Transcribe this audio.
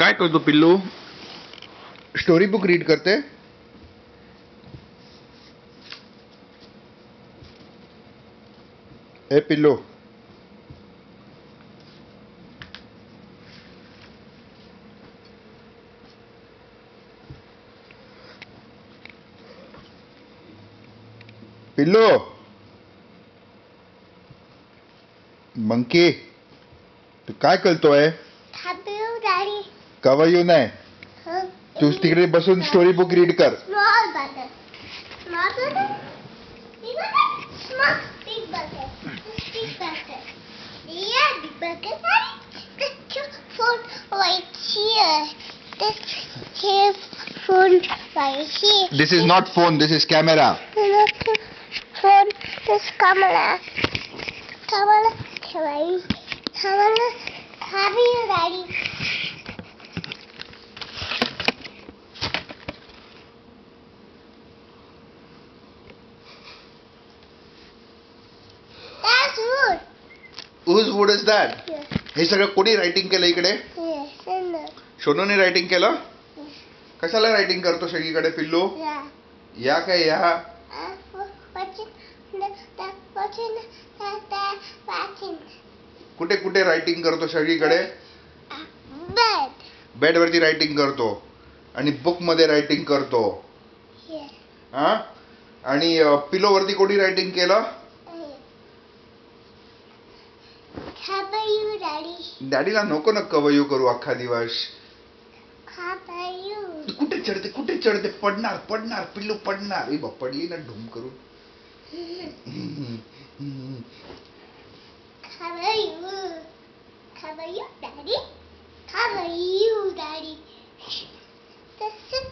काय करतो पिल्लू? स्टोरी बुक रीड करते. ए पिल्लू, पिल्लू, मंकी, तू काय करतोय? डॅडी. कवयू नाही, तू तिकडे बसून स्टोरी बुक रीड कर. Small button. Small button. Big button. Small big button. Big button. Yeah, big button. That's your phone right here. That's your phone right here. This is not phone, this is camera. That's your phone. This camera. Camera. Camera. Have you ready? That's wood. Whose wood is that? Yes. हे सगळं कोणी writing केलं इकडे? Yes. And सोनूने writing केलं? कशाला writing करतो सगळीकडे पिल्लू? yeah. या काय या? Watching. कुठे कुठे रायटिंग करतो सगळीकडे? Bed. बेड वरती रायटिंग करतो आणि बुक मध्ये रायटिंग करतो. Yes. हा? आणि पिलो वरती कोणी रायटिंग केलं? Cover you, Daddy. डॅडीला नको ना कवयू करू अख्खा दिवस. Cover you. तू कुठे चढते पडणार पडणार पिल्लू पडणार. पडली ना ढुम करून. Cover you. Cover you, Daddy. Cover you, Daddy. This is